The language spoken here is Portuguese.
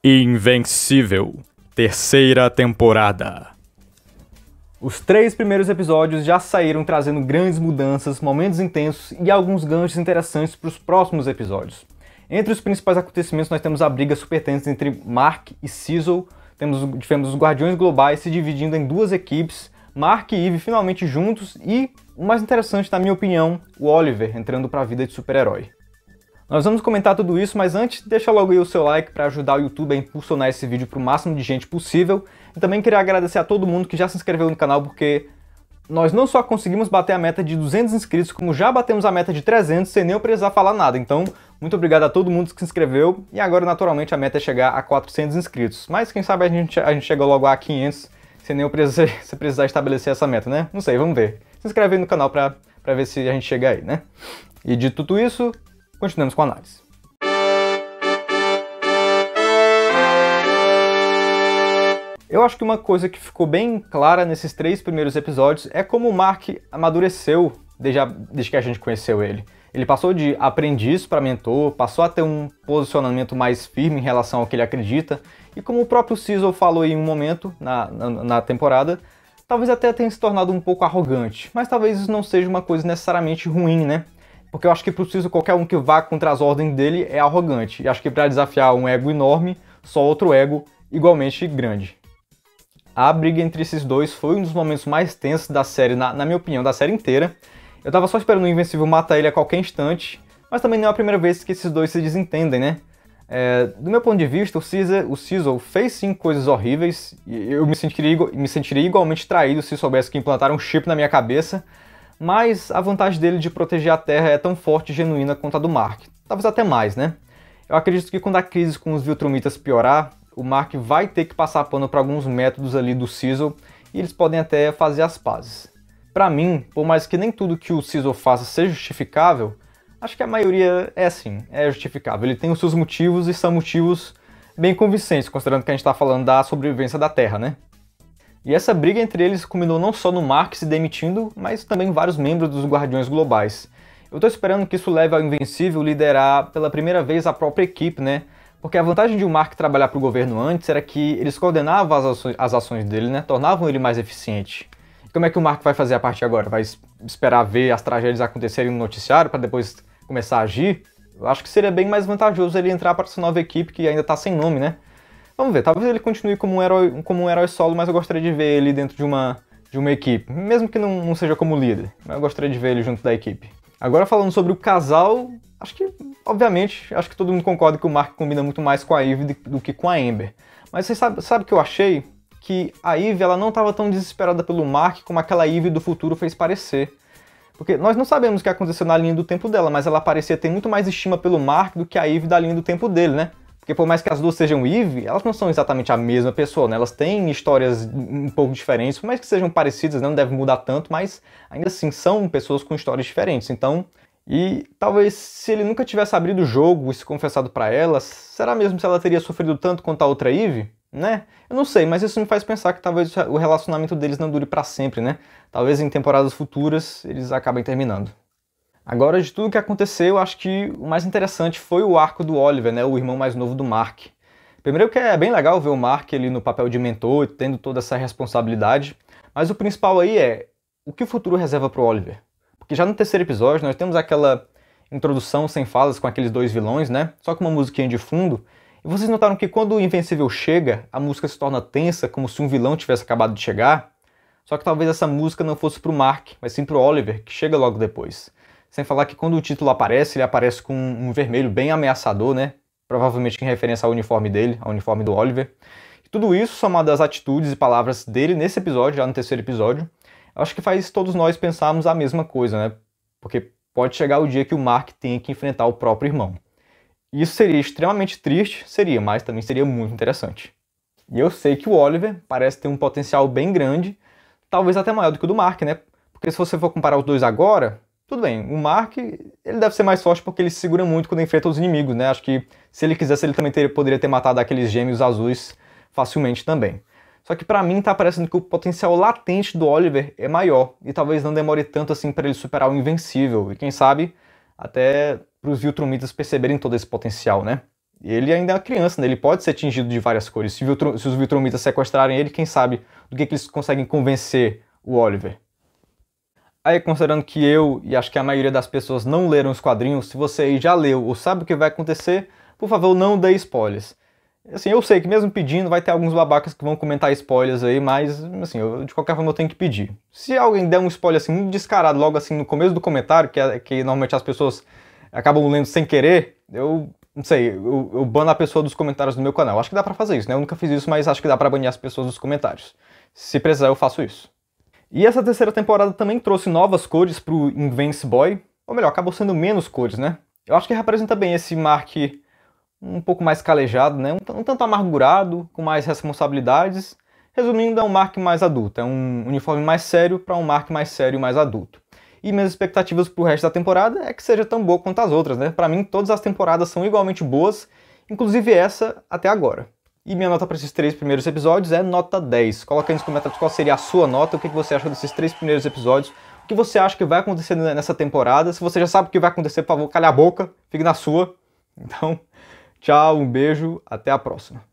Invencível, terceira temporada. Os 3 primeiros episódios já saíram trazendo grandes mudanças, momentos intensos e alguns ganchos interessantes para os próximos episódios. Entre os principais acontecimentos nós temos a briga super tensa entre Mark e Cecil, tivemos os Guardiões Globais se dividindo em 2 equipes, Mark e Eve finalmente juntos e, o mais interessante na minha opinião, o Oliver entrando para a vida de super-herói. Nós vamos comentar tudo isso, mas antes, deixa logo aí o seu like para ajudar o YouTube a impulsionar esse vídeo para o máximo de gente possível. E também queria agradecer a todo mundo que já se inscreveu no canal, porque nós não só conseguimos bater a meta de 200 inscritos, como já batemos a meta de 300 sem nem eu precisar falar nada. Então, muito obrigado a todo mundo que se inscreveu. E agora, naturalmente, a meta é chegar a 400 inscritos. Mas quem sabe a gente chega logo a 500 sem nem eu precisar estabelecer essa meta, né? Não sei, vamos ver. Se inscreve aí no canal para ver se a gente chega aí, né? E de tudo isso, continuamos com a análise. Eu acho que uma coisa que ficou bem clara nesses 3 primeiros episódios é como o Mark amadureceu desde que a gente conheceu ele. Ele passou de aprendiz para mentor, passou a ter um posicionamento mais firme em relação ao que ele acredita, e como o próprio Cecil falou em um momento na temporada, talvez até tenha se tornado um pouco arrogante, mas talvez isso não seja uma coisa necessariamente ruim, né? Porque eu acho que pro Cecil qualquer um que vá contra as ordens dele é arrogante, e acho que para desafiar um ego enorme, só outro ego igualmente grande. A briga entre esses dois foi um dos momentos mais tensos da série, na minha opinião, da série inteira. Eu tava só esperando o Invencível matar ele a qualquer instante, mas também não é a primeira vez que esses dois se desentendem, né? Do meu ponto de vista, o Cecil fez sim coisas horríveis, e eu me sentiria igualmente traído se soubesse que implantaram um chip na minha cabeça, mas a vantagem dele de proteger a Terra é tão forte e genuína quanto a do Mark. Talvez até mais, né? Eu acredito que quando a crise com os Viltrumitas piorar, o Mark vai ter que passar pano para alguns métodos ali do Cecil e eles podem até fazer as pazes. Para mim, por mais que nem tudo que o Cecil faça seja justificável, acho que a maioria é justificável. Ele tem os seus motivos e são motivos bem convincentes, considerando que a gente está falando da sobrevivência da Terra, né? E essa briga entre eles culminou não só no Mark se demitindo, mas também vários membros dos Guardiões Globais. Eu tô esperando que isso leve ao Invencível liderar pela primeira vez a própria equipe, né? Porque a vantagem de o Mark trabalhar para o governo antes era que eles coordenavam as ações dele, né? Tornavam ele mais eficiente. E como é que o Mark vai fazer a partir de agora? Vai esperar ver as tragédias acontecerem no noticiário para depois começar a agir? Eu acho que seria bem mais vantajoso ele entrar para essa nova equipe que ainda está sem nome, né? Vamos ver, talvez ele continue como um herói solo, mas eu gostaria de ver ele dentro de uma equipe, mesmo que não seja como líder, mas eu gostaria de ver ele junto da equipe. Agora falando sobre o casal, acho que, obviamente, acho que todo mundo concorda que o Mark combina muito mais com a Eve do que com a Amber. Mas você sabe o que eu achei? Que a Eve ela não estava tão desesperada pelo Mark como aquela Eve do futuro fez parecer. Porque nós não sabemos o que aconteceu na linha do tempo dela, mas ela parecia ter muito mais estima pelo Mark do que a Eve da linha do tempo dele, né? Porque por mais que as duas sejam Eve, elas não são exatamente a mesma pessoa, né? Elas têm histórias um pouco diferentes, por mais que sejam parecidas, não deve mudar tanto, mas ainda assim são pessoas com histórias diferentes. Então, e talvez se ele nunca tivesse abrido o jogo e se confessado pra ela, será mesmo se ela teria sofrido tanto quanto a outra Eve? Né? Eu não sei, mas isso me faz pensar que talvez o relacionamento deles não dure pra sempre, né? Talvez em temporadas futuras eles acabem terminando. Agora, de tudo que aconteceu, acho que o mais interessante foi o arco do Oliver, né, o irmão mais novo do Mark. Primeiro que é bem legal ver o Mark ali no papel de mentor, tendo toda essa responsabilidade, mas o principal aí é o que o futuro reserva para o Oliver. Porque já no terceiro episódio nós temos aquela introdução sem falas com aqueles 2 vilões, né, só com uma musiquinha de fundo, e vocês notaram que quando o Invencível chega, a música se torna tensa, como se um vilão tivesse acabado de chegar, só que talvez essa música não fosse para o Mark, mas sim para o Oliver, que chega logo depois. Sem falar que quando o título aparece, ele aparece com um vermelho bem ameaçador, né? Provavelmente em referência ao uniforme dele, ao uniforme do Oliver. E tudo isso, somado às atitudes e palavras dele nesse episódio, já no terceiro episódio, eu acho que faz todos nós pensarmos a mesma coisa, né? Porque pode chegar o dia que o Mark tenha que enfrentar o próprio irmão. Isso seria extremamente triste, mas também seria muito interessante. E eu sei que o Oliver parece ter um potencial bem grande, talvez até maior do que o do Mark, né? Porque se você for comparar os dois agora, tudo bem, o Mark ele deve ser mais forte porque ele se segura muito quando enfrenta os inimigos, né? Acho que se ele quisesse ele também poderia ter matado aqueles gêmeos azuis facilmente também. Só que pra mim tá parecendo que o potencial latente do Oliver é maior e talvez não demore tanto assim pra ele superar o Invencível e quem sabe até pros Viltrumitas perceberem todo esse potencial, né? Ele ainda é uma criança, né? Ele pode ser tingido de várias cores. Se os Viltrumitas sequestrarem ele, quem sabe do que eles conseguem convencer o Oliver. Aí, considerando que eu e acho que a maioria das pessoas não leram os quadrinhos, se você aí já leu ou sabe o que vai acontecer, por favor, não dê spoilers. Assim, eu sei que mesmo pedindo, vai ter alguns babacas que vão comentar spoilers aí, mas, assim, de qualquer forma eu tenho que pedir. Se alguém der um spoiler, assim, muito descarado, logo assim, no começo do comentário, que normalmente as pessoas acabam lendo sem querer, eu, não sei, eu bano a pessoa dos comentários do meu canal. Acho que dá pra fazer isso, né? Eu nunca fiz isso, mas acho que dá pra banir as pessoas dos comentários. Se precisar, eu faço isso. E essa terceira temporada também trouxe novas cores pro Invincible Boy, ou melhor, acabou sendo menos cores, né? Eu acho que representa bem esse Mark um pouco mais calejado, né? Um tanto amargurado, com mais responsabilidades. Resumindo, é um Mark mais adulto, é um uniforme mais sério para um Mark mais sério e mais adulto. E minhas expectativas pro resto da temporada é que seja tão boa quanto as outras, né? Pra mim, todas as temporadas são igualmente boas, inclusive essa até agora. E minha nota para esses 3 primeiros episódios é nota 10. Coloca aí nos comentários qual seria a sua nota, o que você achou desses 3 primeiros episódios, o que você acha que vai acontecer nessa temporada. Se você já sabe o que vai acontecer, por favor, calha a boca, fique na sua. Então, tchau, um beijo, até a próxima.